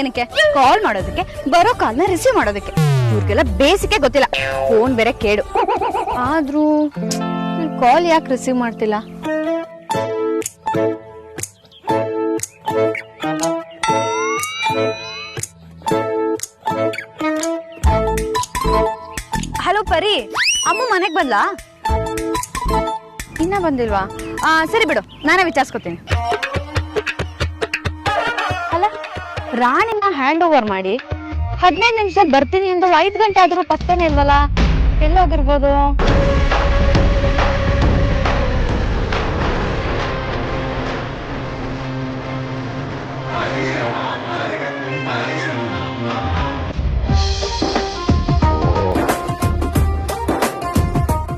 ಏನಕ್ಕೆ? ಕಾಲ್ ಮಾಡೋದಕ್ಕೆ, ಬರೋ ಕಾಲ್ನ ರಿಸೀವ್ ಮಾಡೋದಕ್ಕೆ. ಇವ್ರಿಗೆಲ್ಲ ಬೇಸಿಗೆ ಗೊತ್ತಿಲ್ಲ, ಫೋನ್ ಬೇರೆ ಕೇಡು. ಆದ್ರೂ ಕಾಲ್ ಯಾಕೆ ರಿಸೀವ್ ಮಾಡ್ತಿಲ್ಲ? ಹಲೋ ಪರಿ, ಅಮ್ಮ ಮನೆಗ್ ಬಂದ್ಲಾ? ಇನ್ನ ಬಂದಿಲ್ವಾ? ಸರಿ ಬಿಡು, ನಾನೇ ವಿಚಾರಿಸ್ಕೊತೀನಿ. ಅಲ್ಲ, ರಾಣಿನ ಹ್ಯಾಂಡ್ ಓವರ್ ಮಾಡಿ 15 ನಿಮಿಷ ಬರ್ತೀನಿ ಅಂತ 5 ಗಂಟೆ ಆದ್ರೂ ಪತ್ತೇನೆ ಇಲ್ವಲ್ಲ? ಎಲ್ಲೋಗಿರ್ಬೋದು?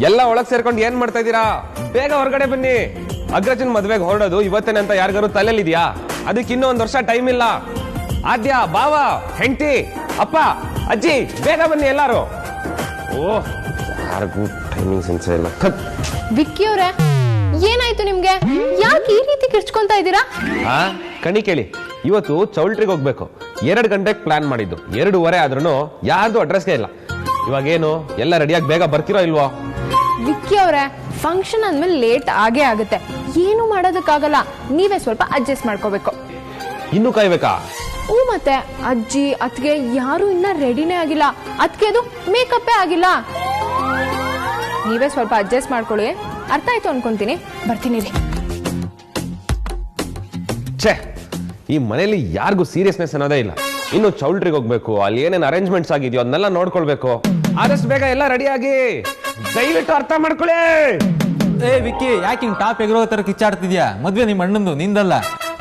ಎಲ್ಲ ಒಳಗ್ ಸೇರ್ಕೊಂಡು ಏನ್ ಮಾಡ್ತಾ ಇದ್ದೀರಾ? ಬೇಗ ಹೊರಗಡೆ ಬನ್ನಿ. ಅಗ್ರಜನ್ ಮದ್ವೆಗೆ ಹೊರಡೋದು ಇವತ್ತೇನೆ ಅಂತ ಯಾರಿಗಾರು ತಲೆಲಿದ್ಯಾ? ಅದಕ್ಕೆ ಇನ್ನೂ 1 ವರ್ಷ ಟೈಮ್ ಇಲ್ಲ. ಆದ್ಯ, ಬಾವ, ಹೆಂಡತಿ, ಅಪ್ಪ, ಅಜ್ಜಿ, ಬೇಗ ಬನ್ನಿ ಎಲ್ಲಾರು. ಓಹ್, ಯಾರಿಗೂ ಟೈಮಿಂಗ್ ಸೆನ್ಸ್ ಇಲ್ಲ. ವಿಕ್ಕಿ ಅವ್ರೆ, ಏನಾಯ್ತು ನಿಮ್ಗೆ? ಯಾಕೆ ಈ ರೀತಿ ಕಿರ್ಚ್ಕೊಂತಾ ಇದ್ದೀರಾ? ಕಣಿ ಕೇಳಿ, ಇವತ್ತು ಚೌಲ್ಟ್ರಿಗೆ ಹೋಗ್ಬೇಕು. 2 ಗಂಟೆಗೆ ಪ್ಲಾನ್ ಮಾಡಿದ್ದು, 2:15 ಆದ್ರೂ ಯಾರ್ದು ಅಡ್ರೆಸ್ಗೆ ಇಲ್ಲ. ಇವಾಗೇನು, ಎಲ್ಲ ರೆಡಿಯಾಗಿ ಬೇಗ ಬರ್ತಿರೋ ಇಲ್ವೋ? ವಿಕ್ಕಿ ಅವ್ರೆ, ಫಂಕ್ಷನ್ ಅಂದ್ಮೇಲೆ ಲೇಟ್ ಆಗೇ ಆಗುತ್ತೆ. ಏನು ಮಾಡೋದಕ್ಕಾಗಲ್ಲ, ನೀವೇ ಸ್ವಲ್ಪ ಅಡ್ಜಸ್ಟ್ ಮಾಡ್ಕೋಬೇಕು. ಇನ್ನು ಕಾಯ್ಬೇಕಾ? ಮತ್ತೆ ಅಜ್ಜಿ ಅತ್ಗೆ ಯಾರು ಇನ್ನ ರೆಡಿನೇ ಆಗಿಲ್ಲ. ಅದ್ಕೆ ಅದು ಮೇಕಪ್ಪೇ ಆಗಿಲ್ಲ. ನೀವೇ ಸ್ವಲ್ಪ ಅಡ್ಜಸ್ಟ್ ಮಾಡ್ಕೊಳ್ಳಿ. ಅರ್ಥ ಆಯ್ತು ಅನ್ಕೊಂತೀನಿ. ಬರ್ತೀನಿ ರೀ. ಛೇ, ಈ ಮನೇಲಿ ಯಾರಿಗೂ ಸೀರಿಯಸ್ನೆಸ್ ಅನ್ನೋದೇ ಇಲ್ಲ. ಇನ್ನು ಚೌಲ್ಟ್ರಿಗೆ ಹೋಗ್ಬೇಕು, ಅಲ್ಲಿ ಏನೇನು ಅರೇಂಜ್ಮೆಂಟ್ಸ್ ಆಗಿದೆಯೋ ಅದನ್ನೆಲ್ಲ ನೋಡ್ಕೊಳ್ಬೇಕು. ಆದಷ್ಟು ಬೇಗ ಎಲ್ಲ ರೆಡಿ ಆಗಿ, ದಯವಿಟ್ಟು ಅರ್ಥ ಮಾಡ್ಕೊಳ್ಳಿ. ವಿಕ್ಕಿ, ಯಾಕೆ ಹಿಂಗ್ ಟಾಪ್ ಎಗರೋ ತರ ಕಿಚ್ಚಾಡ್ತಿದ್ಯಾ? ಮದ್ವೆ ನಿಮ್ಮ ಅಣ್ಣಂದು, ನಿಂದಲ್ಲ.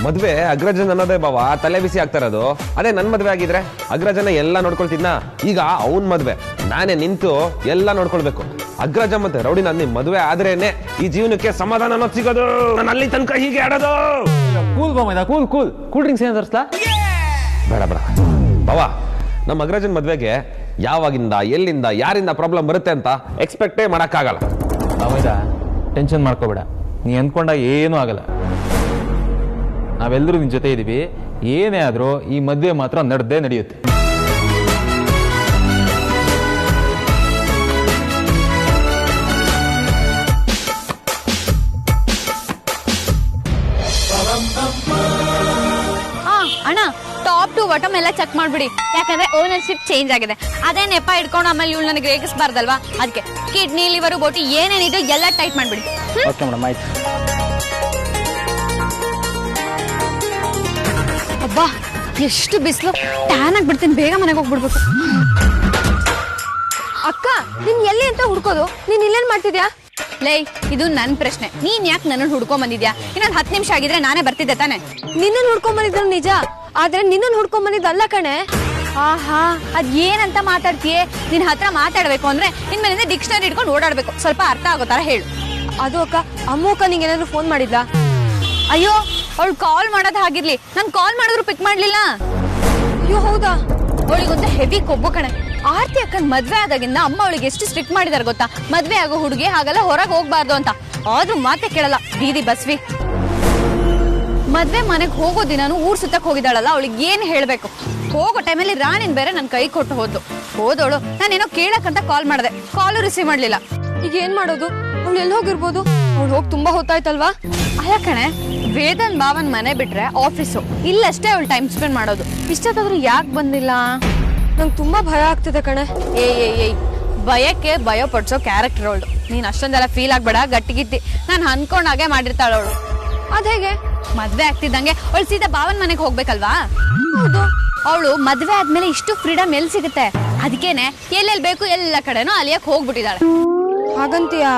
ಮದ್ವೆ ಅಗ್ರಜನ್ ಅನ್ನೋದೇ ಬಾವ ತಲೆ ಬಿಸಿ ಆಗ್ತಾ ಇರೋದು. ಅದೇ ನನ್ ಮದ್ವೆ ಆಗಿದ್ರೆ ಅಗ್ರಜನ ಎಲ್ಲ ನೋಡ್ಕೊಳ್ತಿದ್ನ. ಈಗ ಅವನ್ ಮದ್ವೆ, ನಾನೇ ನಿಂತು ಎಲ್ಲ ನೋಡ್ಕೊಳ್ಬೇಕು. ಅಗ್ರಜ ಮತ್ತೆ ರೌಡಿ ನನ್ನ ಮದ್ವೆ ಆದ್ರೇನೆ ಈ ಜೀವನಕ್ಕೆ ಸಮಾಧಾನ ಅನ್ನೋದು ಸಿಗೋದು. ನಾನು ಅಲ್ಲಿ ತನಕ ಹೀಗೆ ಆಡೋದು. ಕೂಲ್ ಬಾಮ, ಕೂಲ್ ಕೂಲ್ ಕೂಲ್ ಡ್ರಿಂಕ್ಸ್ ಏನ್ ತರ್ಸ್ಲಾ? ಬೇಡ ಬೇಡ ಬಾವ, ನಮ್ಮ ಅಗ್ರಜನ್ ಮದ್ವೆಗೆ ಯಾವಾಗಿಂದ, ಎಲ್ಲಿಂದ, ಯಾರಿಂದ ಪ್ರಾಬ್ಲಮ್ ಬರುತ್ತೆ ಅಂತ ಎಕ್ಸ್ಪೆಕ್ಟೇ ಮಾಡಕ್ಕಾಗಲ್ಲ. ಹೌದಾ? ಟೆನ್ಷನ್ ಮಾಡ್ಕೋಬೇಡ, ನೀ ಅಂದ್ಕೊಂಡಾಗ ಏನೂ ಆಗಲ್ಲ. ನಾವೆಲ್ಲರೂ ನಿನ್ ಜೊತೆ ಇದೀವಿ. ಏನೇ ಆದ್ರೂ ಈ ಮದ್ವೆ ಮಾತ್ರ ನಡೆದೇ ನಡೆಯುತ್ತೆ. ಅಣ್ಣ, ಟಾಪ್ ಟು ಬಾಟಮ್ ಎಲ್ಲ ಚೆಕ್ ಮಾಡ್ಬಿಡಿ. ಯಾಕಂದ್ರೆ ಓನರ್ಶಿಪ್ ಚೇಂಜ್ ಆಗಿದೆ. ಅದೇ ನೆಪ ಇಟ್ಕೊಂಡು ಆಮೇಲೆ ಇವಳು ನನಗೆ ರೇಗಿಸಬಾರ್ದಲ್ವಾ? ಅದಕ್ಕೆ ಕಿಡ್ನಿ, ಲಿವರ್, ಬೋಟಿ ಏನೇನಿದೆ ಎಲ್ಲ ಟೈಟ್ ಮಾಡ್ಬಿಡಿ. ಓಕೆ ಮೇಡಮ್, ಆಯ್ತು. ಅಬ್ಬಾ, ಎಷ್ಟು ಬಿಸಿಲು! ಟ್ಯಾನ್ ಆಗ್ಬಿಡ್ತೀನಿ. ಬೇಗ ಮನೆಗೆ ಹೋಗ್ಬಿಡ್ಬೇಕು. ಅಕ್ಕ, ನೀನ್ ಎಲ್ಲಿ ಅಂತ ಹುಡ್ಕೋದು? ನೀನ್ ಇಲ್ಲೇನ್ ಮಾಡ್ತಿದ್ಯಾ? ಲೈ, ಇದು ನನ್ ಪ್ರಶ್ನೆ. ನೀನ್ ಯಾಕೆ ನನ್ನನ್ನು ಹುಡ್ಕೊಂಡ್ ಬಂದಿದ್ಯಾ? ಇನ್ನೊಂದು 10 ನಿಮಿಷ ಆಗಿದ್ರೆ ನಾನೇ ಬರ್ತಿದ್ದೆ ತಾನೆ. ನಿನ್ನನ್ ಹುಡ್ಕೊಂಡ್ ಬಂದಿದ್ರು ನಿಜ, ಆದ್ರೆ ನಿನ್ನನ್ ಹುಡ್ಕೊಂಡ್ ಬಂದಿದ್ದಲ್ಲ ಕಣೆ. ಆಹಾ, ಅದ್ ಏನಂತ ಮಾತಾಡ್ತೀಯೇ? ನಿನ್ ಹತ್ರ ಮಾತಾಡ್ಬೇಕು ಅಂದ್ರೆ ನಿನ್ ಮೇಲಿಂದ ಡಿಕ್ಷನರಿ ಇಟ್ಕೊಂಡು ಓಡಾಡ್ಬೇಕು. ಸ್ವಲ್ಪ ಅರ್ಥ ಆಗೋ ತರ ಹೇಳು. ಅದು ಅಕ್ಕ, ಅಮ್ಮಕ್ಕ ನಿಂಗೆ ಏನಾದ್ರು ಫೋನ್ ಮಾಡಿದ್ಲ? ಅಯ್ಯೋ, ಅವಳು ಕಾಲ್ ಮಾಡೋದು ಹಾಗಿರ್ಲಿ, ನಾನ್ ಕಾಲ್ ಮಾಡಿದ್ರು ಪಿಕ್ ಮಾಡ್ಲಿಲ್ಲ. ಅಯ್ಯೋ ಹೌದಾ? ಅವಳಿಗೊಂದು ಹೆವಿ ಕೊಬ್ಬು ಕಣೆ. ಆರ್ತಿ ಅಕ್ಕನ್ ಮದ್ವೆ ಆದಾಗಿಂದ ಅಮ್ಮ ಅವಳಿಗೆ ಎಷ್ಟು ಸ್ಟ್ರಿಕ್ಟ್ ಮಾಡಿದಾರೆ ಗೊತ್ತಾ? ಮದ್ವೆ ಆಗೋ ಹುಡುಗಿ ಹಾಗೆಲ್ಲ ಹೊರಗೆ ಹೋಗ್ಬಾರ್ದು ಅಂತ. ಆದ್ರೂ ಮಾತೆ ಕೇಳಲ್ಲ, ಬೀದಿ ಬಸ್ವಿ. ಮದ್ವೆ ಮನೆಗೆ ಹೋಗೋ ದಿನಾನು ಊರ್ ಸುತ್ತಕ್ ಹೋಗಿದ್ದಾಳಲ್ಲ, ಅವಳಿಗೆ ಏನ್ ಹೇಳ್ಬೇಕು? ಹೋಗೋ ಟೈಮಲ್ಲಿ ರಾಣಿನ್ ಬೇರೆ ನನ್ ಕೈ ಕೊಟ್ಟು ಹೋದವಳು. ನಾನೇನೋ ಕೇಳಕ್ಕಂತ ಕಾಲ್ ಮಾಡಿದೆ, ಕಾಲು ರಿಸೀವ್ ಮಾಡ್ಲಿಲ್ಲ. ಈಗ ಏನ್ ಮಾಡೋದು? ಅವ್ಳು ಎಲ್ಲಿ ಹೋಗಿರ್ಬೋದು? ಅವ್ಳು ಹೋಗಿ ತುಂಬಾ ಹೊತ್ತಾಯ್ತಲ್ವಾ? ಅಲ್ಲ ಕಣೆ, ವೇದನ್ ಭಾವನ್ ಮನೆ ಬಿಟ್ರೆ ಆಫೀಸು, ಇಲ್ಲಷ್ಟೇ ಅವಳು ಟೈಮ್ ಸ್ಪೆಂಡ್ ಮಾಡೋದು. ಇಷ್ಟೊತ್ತಾದ್ರೂ ಯಾಕೆ ಬಂದಿಲ್ಲ? ನಂಗೆ ತುಂಬಾ ಭಯ ಆಗ್ತಿದೆ ಕಣೆ. ಏಯ್, ಭಯಕ್ಕೆ ಭಯ ಪಡ್ಸೋ ಕ್ಯಾರೆಕ್ಟರ್ ಅವಳು. ನೀನ್ ಅಷ್ಟೊಂದೆಲ್ಲ ಫೀಲ್ ಆಗ್ಬೇಡ, ಗಟ್ಟಿಗಿತ್ತಿ. ನಾನು ಅನ್ಕೊಂಡಾಗೆ ಮಾಡಿರ್ತಾಳ ಅವಳು. ಅದ್ ಹೇಗೆ? ಮದ್ವೆ ಆಗ್ತಿದ್ದಂಗೆ ಅವಳು ಸೀದಾ ಭಾವನ್ ಮನೆಗೆ ಹೋಗ್ಬೇಕಲ್ವಾ? ಹೌದು. ಅವಳು ಮದ್ವೆ ಆದ್ಮೇಲೆ ಇಷ್ಟು ಫ್ರೀಡಮ್ ಎಲ್ಲಿ ಸಿಗುತ್ತೆ? ಅದಕ್ಕೇನೆ ಎಲ್ಲೆಲ್ಲಿ ಬೇಕು ಎಲ್ಲ ಕಡೆನೂ ಅಲಿಯಕ್ ಹೋಗ್ಬಿಟ್ಟಿದ್ದಾಳೆ. ಹಾಗಂತೀಯಾ?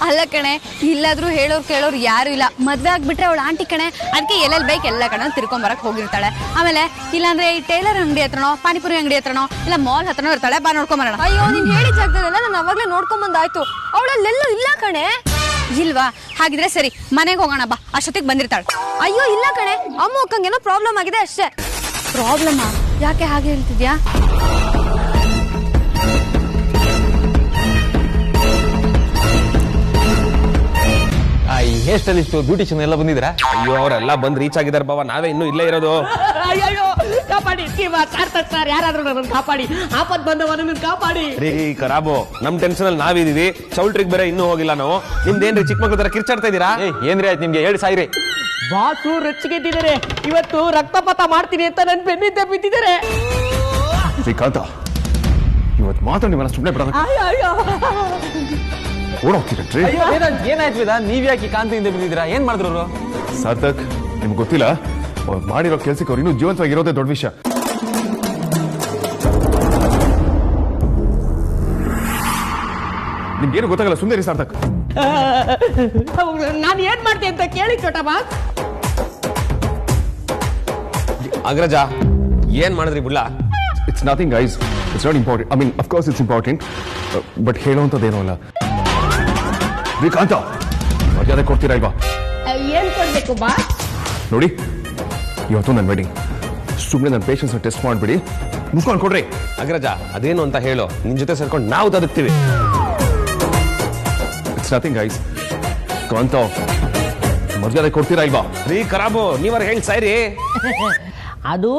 ಅಲ್ಲ ಕಣೆ, ಇಲ್ಲಾದ್ರೂ ಹೇಳೋರು ಕೇಳೋರು ಯಾರು ಇಲ್ಲ. ಮದ್ವೆ ಆಗ್ಬಿಟ್ರೆ ಅವಳು ಆಂಟಿ ಕಣೆ, ಅದಕ್ಕೆ ಎಲ್ಲೆಲ್ಲಿ ಬೇಕು ಎಲ್ಲ ಕಡೆ ತಿರ್ಕೊಂಬರಕ್ ಹೋಗಿರ್ತಾಳೆ. ಆಮೇಲೆ ಇಲ್ಲಾಂದ್ರೆ ಈ ಟೈಲರ್ ಅಂಗಡಿ ಹತ್ರನೋ, ಪಾನಿಪುರಿ ಅಂಗಡಿ ಹತ್ರನೋ, ಇಲ್ಲ ಮಾಲ್ ಹತ್ರನೋ ಇರ್ತಾಳೆ. ಬಾ ನೋಡ್ಕೊಂಬರೋಣ. ಅಯ್ಯೋ, ನೀನ್ ಹೇಳಿದ ಜಾಗದಲ್ಲೆಲ್ಲ ನಾನು ಅವಾಗ್ಲೇ ನೋಡ್ಕೊಂಬಂದಾಯ್ತು. ಅವಳಲ್ಲೆಲ್ಲೂ ಇಲ್ಲ ಕಣೆ. ಇಲ್ವಾ? ಹಾಗಿದ್ರೆ ಸರಿ, ಮನೆಗೆ ಹೋಗೋಣ ಬಾ, ಅಷ್ಟೊತ್ತಿಗೆ ಬಂದಿರ್ತಾಳೆ. ಅಯ್ಯೋ ಇಲ್ಲ ಕಣೆ, ಅಮ್ಮ ಅಕ್ಕಂಗೇನೋ ಪ್ರಾಬ್ಲಮ್ ಆಗಿದೆ ಅಷ್ಟೇ. ಪ್ರಾಬ್ಲಮ್? ಯಾಕೆ ಹಾಗೆ ಹೇಳ್ತಿದ್ಯಾ? ಈ ಹೇರ್ ಸ್ಟೈಲಿಸ್ಟ್, ಬ್ಯೂಟಿಷಿಯನ್ ಎಲ್ಲ ಬಂದಿದ್ರಾ? ಅಯ್ಯೋ, ಅವರೆಲ್ಲ ಬಂದ್ ರೀಚ್ ಆಗಿದಾರೆ ಬಾವ. ನಾವೇ ಇನ್ನೂ ಇಲ್ಲೇ ಇರೋದು. ಅಯ್ಯೋ, ಕಾಪಾಡಿ ಸಾರ್ಥಕ್ ಸರ್, ಯಾರಾದ್ರೂ ನನ್ನ ಕಾಪಾಡಿ, ಆಪತ್ ಬಂದವನನ್ನು ಕಾಪಾಡಿ. ರೀ ಖರಾಬು, ನಮ್ ಟೆನ್ಷನ್ ಅಲ್ಲಿ ನಾವಿದೀವಿ, ಚೌಲ್ಟ್ರಿಗೆ ಬೇರೆ ಇನ್ನೂ ಹೋಗಿಲ್ಲ ನಾವು. ನಿಮ್ದೇನ್ರಿ ಚಿಕ್ಕ ಮಕ್ಳ ತರ ಕಿರ್ಚಾಡ್ತಾ ಇದೀರಾ? ಏನ್ರಿ ಆಯ್ತು ನಿಮ್ಗೆ? ಹೇಳಿ ಸಾಯ್ರಿ. ಬಾಸು ರೊಚ್ಚಿಗೆದ್ದಿದ್ದಾರೆ, ಇವತ್ತು ರಕ್ತಪಾತ ಮಾಡ್ತೀನಿ ಅಂತ ನನ್ ಬೆನ್ನಿದ್ದೆ ಬಿದ್ದಿದ್ದಾರೆ. ಶ್ರೀಕಾಂತ, ಇವತ್ತು ಮಾತ್ರ ನೀವನ್ನ ಸುಮ್ಮನೆ ಬಿಡೋದು ಓಡೋಗ್ತಿದ್ರಿ. ಏನಾಯ್ತು ವೇದ? ನೀವ್ ಯಾಕೆ ಕಾಂತಿಯಿಂದ ಬಿದ್ದಿದ್ದೀರಾ? ಏನ್ ಮಾಡಿದ್ರು ಅವರು? ಸಾರ್ಥಕ್, ನಿಮ್ಗೆ ಗೊತ್ತಿಲ್ಲ, ಅವ್ರು ಮಾಡಿರೋ ಕೆಲ್ಸಕ್ಕೆ ಅವ್ರು ಇನ್ನೂ ಜೀವಂತವಾಗಿರೋದೇ ದೊಡ್ಡ ವಿಷಯ. ನಿಮ್ಗೇನು ಗೊತ್ತಾಗಲ್ಲ, ಸುಂದರಿ ಸಾರ್ಥಕ್. ನಾನು ಏನ್ ಮಾಡ್ತೀನಿ ಅಂತ ಕೇಳಿ ಚೋಟ ಬಾಸ್. ಅಗ್ರಜ, ಏನ್ ಮಾಡಿದ್ರಿ ಬುಳ್ಳ? It's nothing, guys. It's not important. I mean, of course it's important. But ಹೇಳುವಂಥದ್ದೇನೂ ಅಲ್ಲ. ಶ್ರೀಕಾಂತ, ಮರ್ಯಾದೆ ಕೊಡ್ತೀರಾ ಇಲ್ವಾ? ಏನ್ ಕೊಡ್ಬೇಕು ಬಾಸ್? ನೋಡಿ, ಇವತ್ತು ನನ್ನ ವೆಡ್ಡಿಂಗ್. ಸುಮ್ಮನೆ ನನ್ನ ಪೇಷನ್ಸ್ ಟೆಸ್ಟ್ ಮಾಡ್ಬಿಡಿ, ಮುಸ್ಕೊಂಡು ಕೊಡ್ರಿ. ಅಗ್ರಜ, ಅದೇನು ಅಂತ ಹೇಳು, ನಿನ್ ಜೊತೆ ಸೇರ್ಕೊಂಡು ನಾವು ತದಕ್ತೀವಿ. It's nothing, guys. ಕಾಂತ, ಮರ್ಯಾದೆ ಕೊಡ್ತೀರಾ ಇಲ್ವಾ? ರೀ ಖರಾಬು, ನೀವರ ಹೇಳಿ ಸಾಯ್ರಿ. ಅದು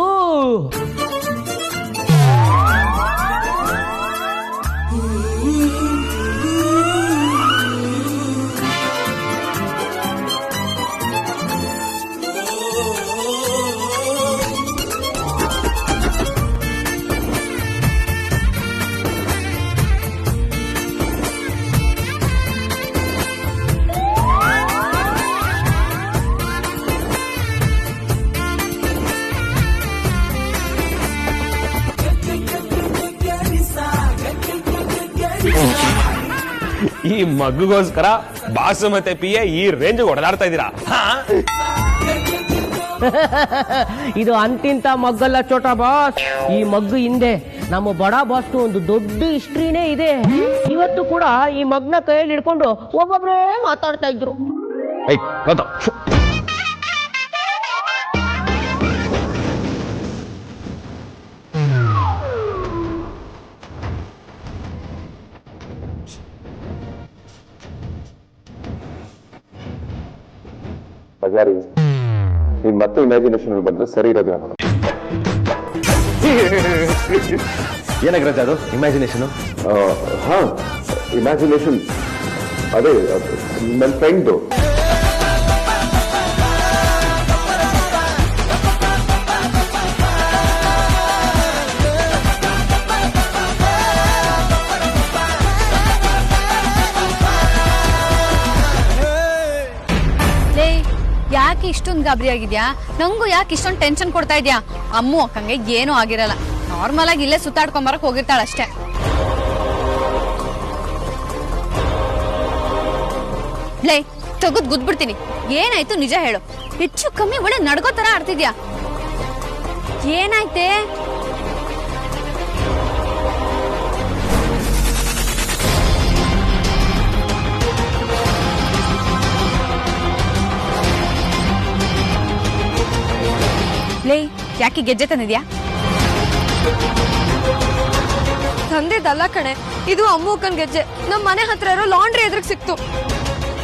ಈ ಮಗುಗೋಸ್ಕರ ಬಾಸು ಮತ್ತೆ ಪಿಯೆ ಈ ರೇಂಜ್ ಹೊಡೆದಾಡ್ತಾ ಇದ್ದೀರಾ? ಇದು ಅಂತಿಂತ ಮಗ್ಗಲ್ಲ ಚೋಟ ಬಾಸ್. ಈ ಮಗ್ಗು ಹಿಂದೆ ನಮ್ಮ ಬಡ ಬಾಸ್ ಒಂದು ದೊಡ್ಡ ಹಿಸ್ಟ್ರಿನೇ ಇದೆ. ಇವತ್ತು ಕೂಡ ಈ ಮಗ್ನ ಕೈಯಲ್ಲಿ ಹಿಡ್ಕೊಂಡು ಒಬ್ಬೊಬ್ರೇ ಮಾತಾಡ್ತಾ ಇದ್ರು. ಏಯ್ ಕಾಂತ, ನೀನ್ ಮತ್ತೆ ಇಮ್ಯಾಜಿನೇಷನ್ ಬಂದ್ರೆ ಸರಿ ಇರೋದು. ಏನಾಗ್ರಜ ಅದು ಇಮ್ಯಾಜಿನೇಷನ್? ಹಾ, ಇಮ್ಯಾಜಿನೇಷನ್ ಅದೇ ನನ್ನ ಫ್ರೆಂಡ್. ಯಾಕೆ ಇಷ್ಟೊಂದು ಗಾಬರಿ ಆಗಿದ್ಯಾ? ನಂಗೂ ಯಾಕೆ ಇಷ್ಟೊಂದು ಟೆನ್ಷನ್ ಕೊಡ್ತಾ ಇದ್ಯಾ? ಅಮ್ಮು ಅಕ್ಕಂಗೆ ಏನೂ ಆಗಿರಲ್ಲ, ನಾರ್ಮಲ್ ಆಗಿ ಇಲ್ಲೇ ಸುತ್ತಾಡ್ಕೊಂಬರಕ್ ಹೋಗಿರ್ತಾಳ ಅಷ್ಟೇ. ಲೇ, ತಗದ್ ಗುದ್ಬಿಡ್ತೀನಿ. ಏನಾಯ್ತು ನಿಜ ಹೇಳು. ಹೆಚ್ಚು ಕಮ್ಮಿ ಒಳ್ಳೆ ನಡ್ಗೋ ತರ ಆಡ್ತಿದ್ಯಾ, ಏನಾಯ್ತೆ? ಲೇ, ಯಾಕೆ ಗೆಜ್ಜೆ ತಂದಿದ್ಯಾ? ತಂದಿದ್ದಲ್ಲ ಕಣೆ, ಇದು ಅಮ್ಮಕ್ಕನ್ ಗೆಜ್ಜೆ. ನಮ್ಮ ಮನೆ ಹತ್ರ ಇರೋ ಲಾಂಡ್ರಿ ಎದುರಿಗೆ ಸಿಕ್ತು,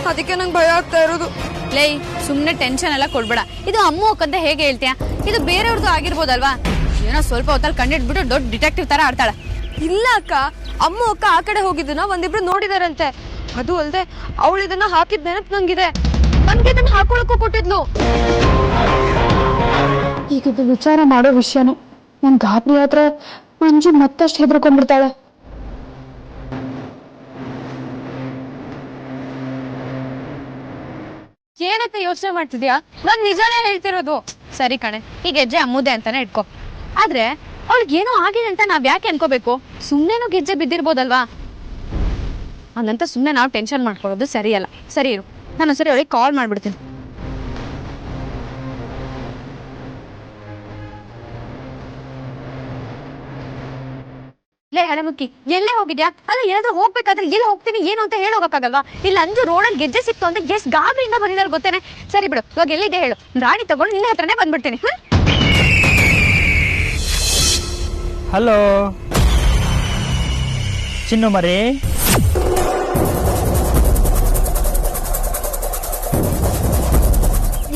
ಅದಕ್ಕೆ ನಂಗೆ ಭಯ ಆಗ್ತಾ ಇರೋದು. ಲೇ, ಸುಮ್ನೆ ಟೆನ್ಷನ್ ಎಲ್ಲ ಕೊಡ್ಬೇಡ. ಇದು ಅಮ್ಮು ಅಕ್ಕಂತ ಹೇಗೆ ಹೇಳ್ತೀಯಾ? ಇದು ಬೇರೆಯವ್ರದ್ದು ಆಗಿರ್ಬೋದಲ್ವಾ? ಏನೋ ಸ್ವಲ್ಪ ಹೊತ್ತಲ್ಲಿ ಕಂಡಿಟ್ಬಿಟ್ಟು ದೊಡ್ಡ ಡಿಟೆಕ್ಟಿವ್ ತರ ಆಡ್ತಾಳ. ಇಲ್ಲ ಅಕ್ಕ, ಅಮ್ಮ ಅಕ್ಕ ಆ ಕಡೆ ಹೋಗಿದ್ದನ್ನ ಒಂದಿಬ್ರು ನೋಡಿದಾರಂತೆ. ಅದು ಅಲ್ದೆ ಅವಳು ಇದನ್ನ ಹಾಕಿದ್ ನೆನಪು ನಂಗಿದೆ. ನನ್ಗೆ ಇದನ್ನ ಹಾಕೊಳಕ್ಕೂ ಕೊಟ್ಟಿದ್ಲು. ಈಗ ಇದು ವಿಚಾರ ಮಾಡೋ ವಿಷಯನು. ನನ್ ಗಾಬರಿ ಆದ್ರೆ ಮಂಜು ಮತ್ತಷ್ಟು ಹೆದರ್ಕೊಂಡ್ಬಿಡ್ತಾಳೆ. ಏನಂತ ಯೋಚನೆ ಮಾಡ್ತಿದ್ಯಾ? ನಾನ್ ನಿಜಾನೇ ಹೇಳ್ತಿರೋದು. ಸರಿ ಕಣೆ, ಈ ಗೆಜ್ಜೆ ಅಮ್ಮುದೆ ಅಂತಾನೆ ಇಟ್ಕೋ. ಆದ್ರೆ ಅವಳಿಗೆ ಏನೋ ಆಗಿದೆ ಅಂತ ನಾವ್ ಯಾಕೆ ಅನ್ಕೋಬೇಕು? ಸುಮ್ನೆನೋ ಗೆಜ್ಜೆ ಬಿದ್ದಿರ್ಬೋದಲ್ವಾ? ಹಂಗಂತ ಸುಮ್ನೆ ನಾವು ಟೆನ್ಷನ್ ಮಾಡ್ಕೊಳ್ಳೋದು ಸರಿಯಲ್ಲ. ಸರಿ ಇರು, ನಾನು ಸರಿ ಅವಳಿಗೆ ಕಾಲ್ ಮಾಡ್ಬಿಡ್ತೀನಿ. ಲೇ ಹಳೆಮುಕ್ಕಿ, ಎಲ್ಲೇ ಹೋಗಿದ್ಯಾ? ಅಲ್ಲ, ಏನಾದ್ರೂ ಹೋಗ್ಬೇಕಾದ್ರೆ ಎಲ್ಲಿ ಹೋಗ್ತೀನಿ ಏನು ಅಂತ ಹೇಳೋಗಕ್ಕಾಗಲ್ವಾ? ಇಲ್ಲ ಅಂಜು ರೋಡಲ್ಲಿ ಗೆಜ್ಜೆ ಸಿಕ್ತು ಅಂತ ಎಷ್ಟು ಗಾಬರಿಯಿಂದ ಬಂದಿದ್ದಾರೆ ಗೊತ್ತೇನೆ. ಸರಿ ಬಿಡು, ಇವಾಗ ಎಲ್ಲಿದೆ ಹೇಳು, ರಾಣಿ ತಗೊಂಡು ನಿನ್ನ ಹತ್ರನೇ ಬಂದ್ಬಿಡ್ತೀನಿ. ಹಲೋ ಚಿನ್ನು ಮರಿ,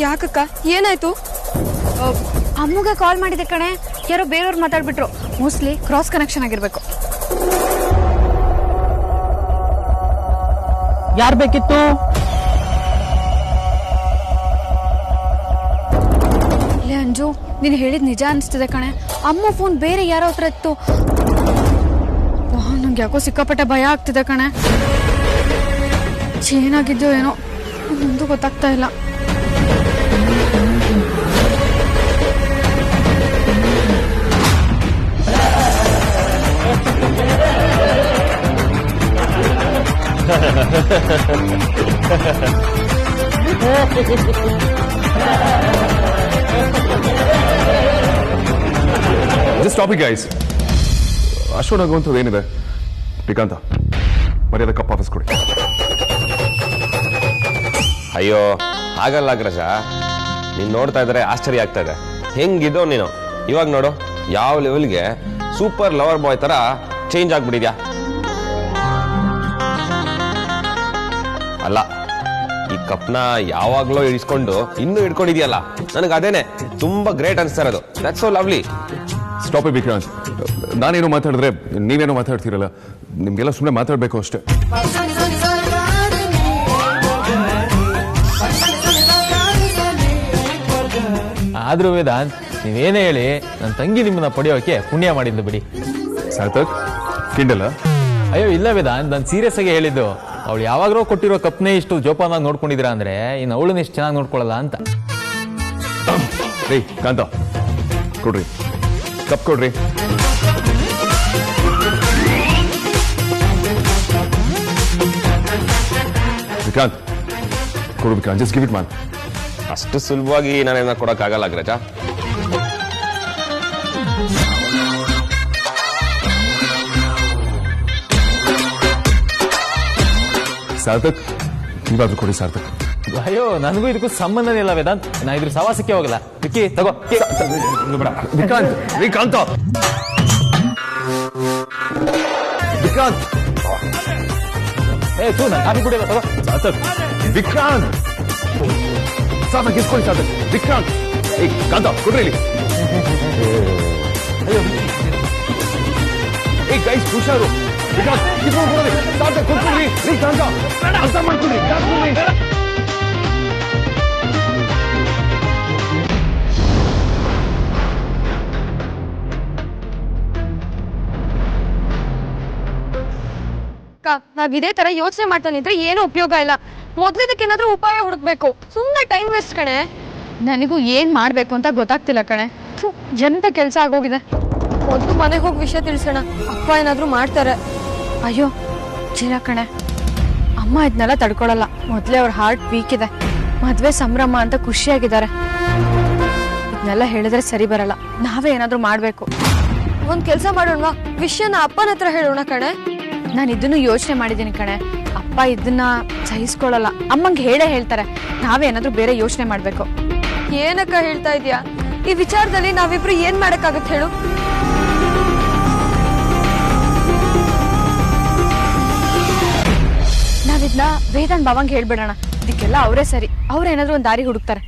ಯಾಕಕ್ಕ, ಏನಾಯ್ತು? ಅಮ್ಮುಗೆ ಕಾಲ್ ಮಾಡಿದೆ ಕಣೆ. ಯಾರೋ ಬೇರೆಯವ್ರು ಮಾತಾಡ್ಬಿಟ್ರು. ಮೋಸ್ಟ್ಲಿ ಕ್ರಾಸ್ ಕನೆಕ್ಷನ್ ಆಗಿರ್ಬೇಕು. ಯಾರ್ ಬೇಕಿತ್ತು? ಲೇ ಅಂಜು, ನೀನು ಹೇಳಿದ್ ನಿಜ ಅನಿಸ್ತಿದೆ ಕಣೆ. ಅಮ್ಮ ಫೋನ್ ಬೇರೆ ಯಾರೋ ಹತ್ರ ಇತ್ತು. ನಂಗೆ ಯಾಕೋ ಸಿಕ್ಕಾಪಟ್ಟೆ ಭಯ ಆಗ್ತಿದೆ ಕಣೆ. ಏನಾಗಿದ್ಯೋ ಏನೋ ಒಂದೊಂದು ಗೊತ್ತಾಗ್ತಾ ಇಲ್ಲ. Just stop it, guys. ಅಶ್ವನಾಗುವಂಥದ್ದು ಏನಿದೆ? ಶ್ರೀಕಾಂತ, ಮರ್ಯಾದ ಕಪ್ ವಾಪಸ್ ಕೊಡಿ. ಅಯ್ಯೋ ಹಾಗಲ್ಲ ಅಗ್ರಜ, ನೀನ್ ನೋಡ್ತಾ ಇದ್ರೆ ಆಶ್ಚರ್ಯ ಆಗ್ತಾ ಇದೆ. ಹೆಂಗಿದೋ ನೀನು ಇವಾಗ ನೋಡು, ಯಾವ ಲೆವೆಲ್ಗೆ ಸೂಪರ್ ಲವರ್ ಬಾಯ್ ತರ ಚೇಂಜ್ ಆಗ್ಬಿಟ್ಟಿದ್ಯಾ. ಅಲ್ಲ, ಈ ಕಪ್ನ ಯಾವಾಗ್ಲೋ ಇಳಿಸ್ಕೊಂಡು ಇನ್ನೂ ಹಿಡ್ಕೊಂಡಿದ್ಯಲ್ಲ, ನನಗೆ ಅದೇನೆ ತುಂಬಾ ಗ್ರೇಟ್ ಅನ್ಸ್ತಾ ಇರೋದು. That's so lovely. Stop it Vikrant. ನಾನೇನೋ ಮಾತಾಡಿದ್ರೆ ನೀವೇನೋ ಮಾತಾಡ್ತೀರಲ್ಲ, ನಿಮ್ಗೆಲ್ಲ ಸುಮ್ಮನೆ ಮಾತಾಡ್ಬೇಕು ಅಷ್ಟೇ. ಆದ್ರೂ ವೇದಾಂತ್, ನೀವೇನೇ ಹೇಳಿ ನನ್ನ ತಂಗಿ ನಿಮ್ಮನ್ನ ಪಡೆಯೋಕೆ ಪುಣ್ಯ ಮಾಡಿದ್ದು ಬಿಡಿ. ಸಾರ್ಥಕ್ ಕಿಂಡಲ್ಲ? ಅಯ್ಯೋ ಇಲ್ಲ ವೇದಾಂತ್, ನಾನು ಸೀರಿಯಸ್ ಆಗಿ ಹೇಳಿದ್ದು. ಅವಳು ಯಾವಾಗ್ಲೂ ಕೊಟ್ಟಿರೋ ಕಪ್ನೇ ಇಷ್ಟು ಜೋಪಾನಾಗಿ ನೋಡ್ಕೊಂಡಿದ್ದೀರಾ ಅಂದ್ರೆ ಇನ್ನು ಅವಳನ್ನ ಇಷ್ಟು ಚೆನ್ನಾಗಿ ನೋಡ್ಕೊಳ್ಳಲ್ಲ ಅಂತ. ರೀ ಕಾಂತ, ಕೊಡ್ರಿ ಕಪ್ ಕೊಡ್ರಿ. ವಿಕ್ರಾಂತ್ ಕೊಡು Vikrant, just give it man. ಅಷ್ಟು ಸುಲಭವಾಗಿ ನಾನೇನ ಕೊಡಕ್ಕಾಗಲ್ಲ ಅಗ್ರಜ. ಸಾರ್ಥಕ್ ನೀವಾದ್ರೂ ಕೊಡಿ. ಸಾರ್ಥಕ್, ಅಯ್ಯೋ ನನಗೂ ಇದಕ್ಕೂ ಸಂಬಂಧನೇ ಇಲ್ಲ ವೇದಾಂತ್, ನಾ ಇದ್ರ ಸವಾಸಕ್ಕೆ ಹೋಗಲ್ಲ. ವಿಕ್ಕಿ ತಗೋ. ವಿಕ್ರಾಂತ್, ವಿಕ್ರಾಂತ, ವಿಕ್ರಾಂತ್, ಏ ತೂ ನಾನು ಕಾಫಿ ಕುಡಿಯಲ್ಲ, ತಗೋ. ಸಾರ್ಥಕ್, ವಿಕ್ರಾಂತ್, ಸಾರ್ಥಕ್ ಇಸ್ಕೊಳ್ಳಿ. ಸಾರ್ಥಕ್, ವಿಕ್ರಾಂತ್, ಏ ಕಾಂತ ಕೊಡ್ರಿ ಇಲ್ಲಿ. ಅಯ್ಯೋ ಏ ಗೈಸ್ ಹುಷಾರು. ವಿಕ್ರಾಂತ್ ಕಿತ್ಕೊಂಡು ಕೊಡ್ರಿ. ಸಾರ್ಥಕ್ ಕೊಡ್ಕೊಡ್ರಿ. ರೀ ಕಾಂತ ಅರ್ಥ ಮಾಡ್ಕೊಡ್ರಿ. ನಾವ್ ಇದೇ ತರ ಯೋಚನೆ ಮಾಡ್ತಾನಿದ್ರೆ ಏನೂ ಉಪಯೋಗ ಇಲ್ಲ. ಮೊದ್ಲಿದಕ್ಕೇನಾದ್ರೂ ಉಪಾಯ ಹುಡುಕ್ಬೇಕು. ಸುಮ್ನೆ ಟೈಮ್ ವೇಸ್ಟ್ ಕಣೆ. ನನಗೂ ಏನ್ ಮಾಡ್ಬೇಕು ಅಂತ ಗೊತ್ತಾಗ್ತಿಲ್ಲ ಕಣೆ. ಎಂತ ಕೆಲ್ಸ ಆಗೋಗಿದೆ. ಮೊದ್ಲು ಮನೆಗೆ ಹೋಗಿ ವಿಷಯ ತಿಳಿಸೋಣ. ಅಪ್ಪ ಏನಾದ್ರೂ ಮಾಡ್ತಾರೆ. ಅಯ್ಯೋ ಚಿರ ಕಣೆ, ಅಮ್ಮ ಇದನ್ನೆಲ್ಲ ತಡ್ಕೊಳಲ್ಲ. ಮೊದ್ಲೇ ಅವ್ರ ಹಾರ್ಟ್ ವೀಕ್ ಇದೆ. ಮದ್ವೆ ಸಂಭ್ರಮ ಅಂತ ಖುಷಿಯಾಗಿದ್ದಾರೆ. ಇದನ್ನೆಲ್ಲ ಹೇಳಿದ್ರೆ ಸರಿ ಬರಲ್ಲ. ನಾವೇ ಏನಾದ್ರೂ ಮಾಡ್ಬೇಕು. ಒಂದ್ ಕೆಲ್ಸ ಮಾಡೋಣವಾ, ವಿಷಯನ ಅಪ್ಪನ ಹತ್ರ ಹೇಳೋಣ ಕಣೆ. ನಾನು ಇದನ್ನು ಯೋಚನೆ ಮಾಡಿದ್ದೀನಿ ಕಣೆ. ಅಪ್ಪ ಇದನ್ನ ಸಹಿಸ್ಕೊಳ್ಳಲ್ಲ. ಅಮ್ಮಂಗೆ ಹೇಳ್ತಾರೆ. ನಾವೇ ಏನಾದ್ರೂ ಬೇರೆ ಯೋಚನೆ ಮಾಡ್ಬೇಕು. ಏನಕ್ಕ ಹೇಳ್ತಾ ಇದೀಯಾ? ಈ ವಿಚಾರದಲ್ಲಿ ನಾವಿಬ್ರು ಏನ್ ಮಾಡಕ್ಕಾಗತ್ತೆ ಹೇಳು? ನಾವಿದ್ನ ವೇದಾಂತ್ ಬಾವಂಗೆ ಹೇಳ್ಬಿಡೋಣ. ಇದಕ್ಕೆಲ್ಲ ಅವರೇ ಸರಿ. ಅವ್ರೇನಾದ್ರೂ ಒಂದ್ ದಾರಿ ಹುಡುಕ್ತಾರೆ.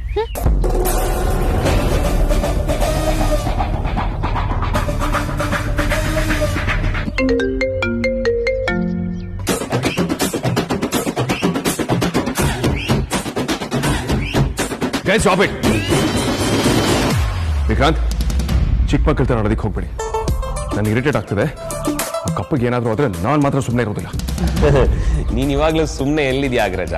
Guys stop it. ವಿಕ್ರಾಂತ್, ಚಿಕ್ಕ ಮಕ್ಕಳ ತರ ನೋಡೋದಕ್ಕೆ ಹೋಗ್ಬೇಡಿ. ನನಗೆ ಇರಿಟೇಟ್ ಆಗ್ತದೆ. ಆ ಕಪ್ಪಿಗೆ ಏನಾದರೂ ಆದ್ರೆ ನಾನು ಮಾತ್ರ ಸುಮ್ಮನೆ ಇರೋದಿಲ್ಲ. ನೀನ್ ಇವಾಗ್ಲೂ ಸುಮ್ನೆ ಎಲ್ಲಿದ್ಯಾ ಅಗ್ರಜ?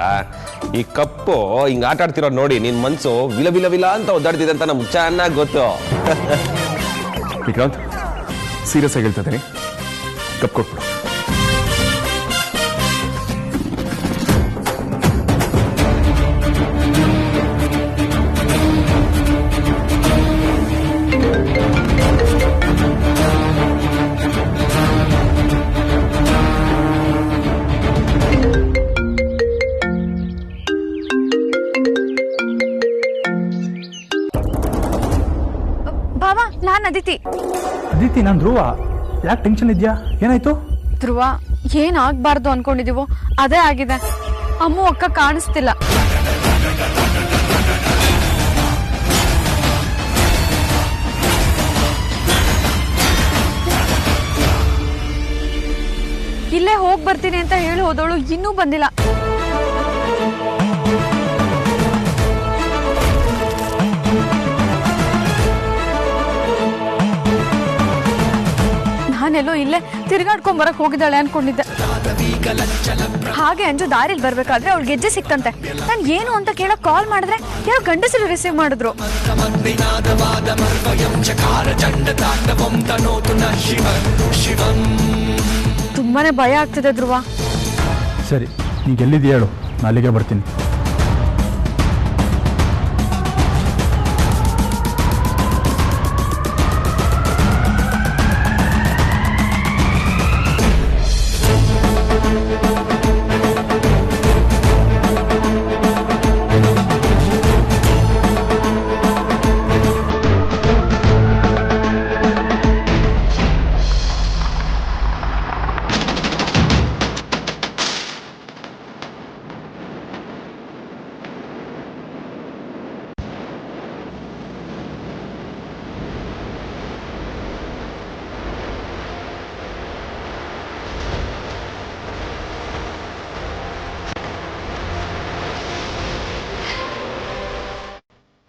ಈ ಕಪ್ಪು ಹಿಂಗ್ ಆಟ ಆಡ್ತಿರೋದು ನೋಡಿ ನಿನ್ ಮನ್ಸು ವಿಲ ವಿಲ ವಿಲ ಅಂತ ಒದ್ದಾಡ್ತಿದೆ ಅಂತ ನಮ್ಗೆ ಚೆನ್ನಾಗಿ ಗೊತ್ತು. ವಿಕ್ರಾಂತ್, ಸೀರಿಯಸ್ ಆಗಿ ಹೇಳ್ತಾ ಇದ್ದೀನಿ, ಕಪ್ ಕೊಟ್ಬಿಡು. ಬಾವಾ, ನಾನ್ ಅದಿತಿ. ಅದಿತಿ, ನಾನು ಧ್ರುವ. ಯಾಕೆ ಟೆನ್ಷನ್ ಇದೆಯಾ? ಏನಾಯ್ತು? ಧ್ರುವ, ಏನ್ ಆಗ್ಬಾರ್ದು ಅನ್ಕೊಂಡಿದೀವೋ ಅದೇ ಆಗಿದೆ. ಅಮ್ಮು ಅಕ್ಕ ಕಾಣಿಸ್ತಿಲ್ಲ. ಬರ್ತೀನಿ ಅಂತ ಹೇಳಿ ಹೋದವಳು ಇನ್ನೂ ಬಂದಿಲ್ಲ. ನಾನೆಲ್ಲೋ ಇಲ್ಲೇ ತಿರ್ಗಾಡ್ಕೊಂಡ್ ಬರಕ್ ಹೋಗಿದ್ದಾಳೆ ಅನ್ಕೊಂಡಿದ್ದೆ. ಹಾಗೆ ಅಂಜು ದಾರಿಲಿ ಬರ್ಬೇಕಾದ್ರೆ ಅವ್ಳ ಗೆಜ್ಜೆ ಸಿಕ್ತಂತೆ. ನಾನು ಏನು ಅಂತ ಕೇಳಕ್ ಕಾಲ್ ಮಾಡಿದ್ರೆ ಯಾರೋ ಗಂಡಸರು ರಿಸೀವ್ ಮಾಡಿದ್ರು. ತುಂಬಾನೇ ಭಯ ಆಗ್ತಿದೆ ಧ್ರುವ. ಸರಿ, ಈಗ ಎಲ್ಲಿದೆಯಾ ಹೇಳು, ನಾನು ಅಲ್ಲಿಗೆ ಬರ್ತೀನಿ.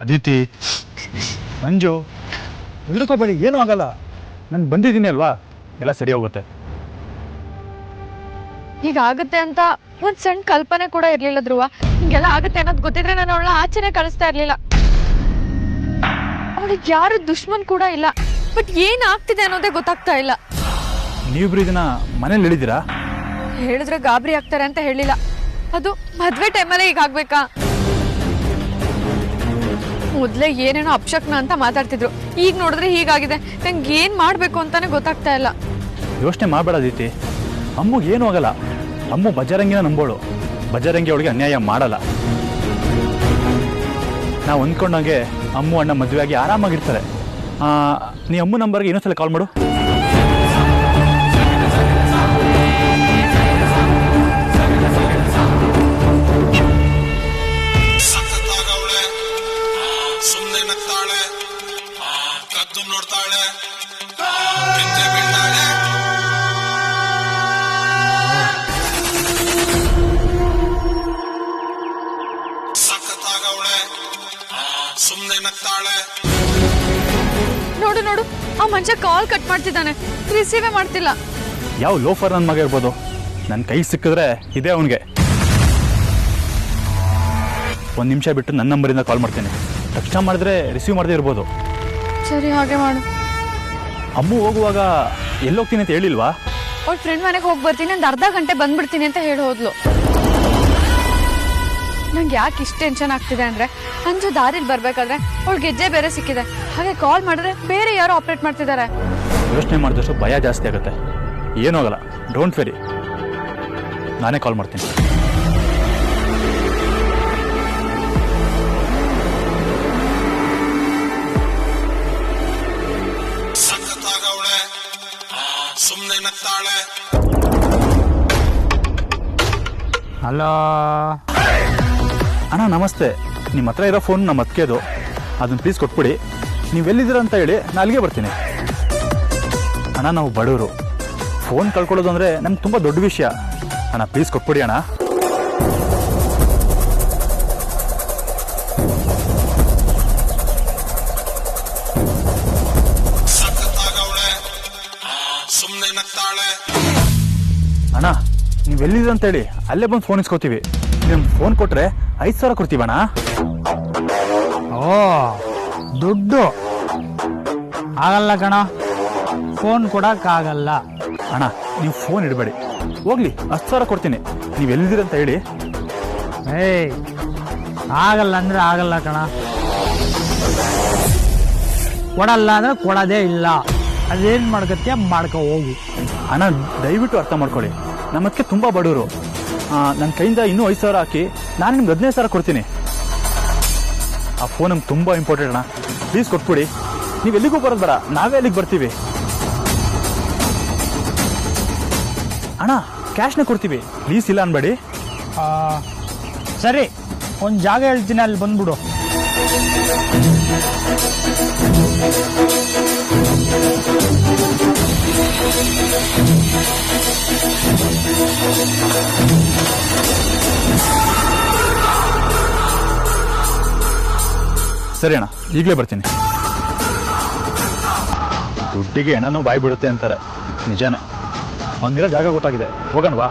ಅದಿತಿ, ಮಂಜು, ಹೆದರ್ಕೋಬೇಡಿ, ಏನೂ ಆಗಲ್ಲ. ನಾನು ಬಂದಿದ್ದೀನಿ ಅಲ್ವಾ, ಎಲ್ಲ ಸರಿ ಹೋಗುತ್ತೆ. ಈಗ ಆಗುತ್ತೆ ಅಂತ ಒಂದ್ ಸಣ್ಣ ಕಲ್ಪನೆ ಕೂಡ ಇರ್ಲಿಲ್ಲ ಧ್ರುವ. ಹಿಂಗೆಲ್ಲ ಆಗುತ್ತೆ ಅನ್ನೋದು ಗೊತ್ತಿದ್ರೆ ನಾನು ಅವಳ ಆಚೆನೆ ಕಳಿಸ್ತಾ ಇರ್ಲಿಲ್ಲ. ಅವಳಿಗೆ ಯಾರು ದುಶ್ಮನ್ ಕೂಡ ಇಲ್ಲ. ಬಟ್ ಏನ್ ಆಗ್ತಿದೆ ಅನ್ನೋದೇ ಗೊತ್ತಾಗ್ತಾ ಇಲ್ಲ. ನೀವಿಬ್ರು ಇದನ್ನ ಮನೇಲಿ ಹೇಳಿದ್ದೀರಾ? ಹೇಳಿದ್ರೆ ಗಾಬರಿ ಆಗ್ತಾರೆ ಅಂತ ಹೇಳಿಲ್ಲ. ಅದು ಮದ್ವೆ ಟೈಮಲ್ಲೇ ಈಗ ಆಗ್ಬೇಕಾ? ಮೊದ್ಲೇ ಏನೇನೋ ಅಪಶಕ್ನ ಅಂತ ಮಾತಾಡ್ತಿದ್ರು. ಈಗ ನೋಡಿದ್ರೆ ಹೀಗಾಗಿದೆ. ನಂಗೆ ಏನ್ ಮಾಡ್ಬೇಕು ಅಂತಾನೆ ಗೊತ್ತಾಗ್ತಾ ಇಲ್ಲ. ಯೋಚನೆ ಮಾಡಬೇಡ ದೀತಿ, ಅಮ್ಮಗೆ ಏನೂ ಆಗಲ್ಲ. ಅಮ್ಮು ಬಜರಂಗಿನ ನಂಬೋಳು. ಬಜರಂಗಿ ಅವಳಿಗೆ ಅನ್ಯಾಯ ಮಾಡಲ್ಲ. ನಾವು ಅಂದ್ಕೊಂಡಂಗೆ ಅಮ್ಮು ಅಣ್ಣ ಮದುವೆಯಾಗಿ ಆರಾಮಾಗಿರ್ತಾರೆ. ನೀ ಅಮ್ಮು ನಂಬರ್ಗೆ ಇನ್ನೊಂದ್ಸಲ ಕಾಲ್ ಮಾಡು. ನೋಡು ನೋಡು, ಆ ಮನುಷ್ಯ ಕಾಲ್ ಕಟ್ ಮಾಡ್ತಿದ್ದಾನೆ, ರಿಸೀವೇ ಮಾಡ್ತಿಲ್ಲ. ಯಾವ ಲೋಫರ್ ನನ್ನ ಮಗ ಇರ್ಬೋದು? ನನ್ನ ಕೈ ಸಿಕ್ಕಿದ್ರೆ ಇದೇ ಅವನಿಗೆ. ಒಂದು ನಿಮಿಷ ಬಿಟ್ಟು ನನ್ನ ನಂಬರಿಂದ ಕಾಲ್ ಮಾಡ್ತೇನೆ. ತಕ್ಷಣ ಮಾಡಿದ್ರೆ ರಿಸೀವ್ ಮಾಡದೇ ಇರ್ಬೋದು. ಸರಿ, ಹಾಗೆ ಮಾಡು. ಅಮ್ಮು ಹೋಗುವಾಗ ಎಲ್ಲೋಗ್ತೀನಿ ಅಂತ ಹೇಳಿಲ್ವಾ? ಅವ್ಳ ಫ್ರೆಂಡ್ ಮನೆಗೆ ಹೋಗಿ ಬರ್ತೀನಿ, ಒಂದು ಅರ್ಧ ಗಂಟೆ ಬಂದ್ಬಿಡ್ತೀನಿ ಅಂತ ಹೇಳಿ ಹೋದ್ಲು. ನಂಗೆ ಯಾಕೆ ಇಷ್ಟು ಟೆನ್ಷನ್ ಆಗ್ತಿದೆ ಅಂದ್ರೆ, ಅಂಜು ದಾರಿಲಿ ಬರ್ಬೇಕಾದ್ರೆ ಅವಳ ಗೆಜ್ಜೆ ಬೇರೆ ಸಿಕ್ಕಿದೆ. ಹಾಗೆ ಕಾಲ್ ಮಾಡಿದ್ರೆ ಬೇರೆ ಯಾರೋ ಆಪರೇಟ್ ಮಾಡ್ತಿದ್ದಾರೆ. ಯೋಚನೆ ಮಾಡಿದಷ್ಟು ಭಯ ಜಾಸ್ತಿ ಆಗುತ್ತೆ. ಏನೂ ಆಗಲ್ಲ, ಡೋಂಟ್ ವೆರಿ. ನಾನೇ ಕಾಲ್ ಮಾಡ್ತೀನಿ. ಹಲೋ ಅಣ್ಣ, ನಮಸ್ತೆ. ನಿಮ್ಮ ಹತ್ರ ಇರೋ ಫೋನ್ ನಮ್ಮ ಅತ್ತಿಗೆದು, ಅದನ್ನು ಪ್ಲೀಸ್ ಕೊಟ್ಬಿಡಿ. ನೀವೆಲ್ಲಿದ್ದೀರ ಅಂತ ಹೇಳಿ ನಾನು ಅಲ್ಲಿಗೆ ಬರ್ತೀನಿ. ಅಣ್ಣ, ನಾವು ಬಡವರು. ಫೋನ್ ಕಳ್ಕೊಳ್ಳೋದು ಅಂದರೆ ನಮ್ಗೆ ತುಂಬ ದೊಡ್ಡ ವಿಷಯ. ಅಣ್ಣ, ಪ್ಲೀಸ್ ಕೊಟ್ಬಿಡಿ ಅಣ್ಣ. ಅಣ್ಣ, ನೀವೆಲ್ಲಿದ್ದೀರ ಅಂತೇಳಿ ಅಲ್ಲೇ ಬಂದು ಫೋನ್ ಇಸ್ಕೋತೀವಿ. ನೀವು ಫೋನ್ ಕೊಟ್ಟರೆ 5,000 ಕೊಡ್ತೀವಣ್ಣ. ಓ, ದುಡ್ಡು ಆಗಲ್ಲ ಕಣ, ಫೋನ್ ಕೊಡಕ್ಕಾಗಲ್ಲ. ಅಣ್ಣ, ನೀವು ಫೋನ್ ಇಡಬೇಡಿ, ಹೋಗ್ಲಿ. 10,000 ಕೊಡ್ತೀನಿ. ನೀವು ಎಲ್ಲಿದ್ದೀರ ಅಂತ ಹೇಳಿ. ಏಯ್, ಆಗಲ್ಲ ಅಂದ್ರೆ ಆಗಲ್ಲ ಕಣ. ಕೊಡಲ್ಲ ಅಂದ್ರೆ ಕೊಡೋದೇ ಇಲ್ಲ. ಅದೇನು ಮಾಡ್ಕತ್ತೀಯ ಮಾಡ್ಕೊ ಹೋಗು. ಅಣ್ಣ, ದಯವಿಟ್ಟು ಅರ್ಥ ಮಾಡ್ಕೊಳ್ಳಿ. ನಮ್ಮ ಅದಕ್ಕೆ ತುಂಬ ಬಡವರು. ನನ್ನ ಕೈಯಿಂದ ಇನ್ನೂ 5,000 ಹಾಕಿ ನಾನು ನಿಮ್ಗೆ 15,000 ಕೊಡ್ತೀನಿ. ಆ ಫೋನ್ ನಮ್ಗೆ ತುಂಬ ಇಂಪಾರ್ಟೆಂಟ್ ಅಣ್ಣ, ಪ್ಲೀಸ್ ಕೊಟ್ಬಿಡಿ. ನೀವು ಎಲ್ಲಿಗೂ ಬರೋದು ಬೇಡ, ನಾವೇ ಅಲ್ಲಿಗೆ ಬರ್ತೀವಿ. ಅಣ್ಣ, ಕ್ಯಾಶ್ನೇ ಕೊಡ್ತೀವಿ, ಪ್ಲೀಸ್ ಇಲ್ಲ ಅನ್ಬೇಡಿ. ಸರಿ, ಒಂದು ಜಾಗ ಹೇಳ್ತೀನಿ, ಅಲ್ಲಿ ಬಂದ್ಬಿಡು. ಸರಿ ಅಣ್ಣ, ಈಗಲೇ ಬರ್ತೀನಿ. ದುಡ್ಡಿಗೆ ಹೆಣನೂ ಬಾಯಿ ಬಿಡುತ್ತೆ ಅಂತಾರೆ, ನಿಜಾನೇ. ಹಂಗಿರೋ ಜಾಗ ಗೊತ್ತಾಗಿದೆ, ಹೋಗೋಣ ಬಾ.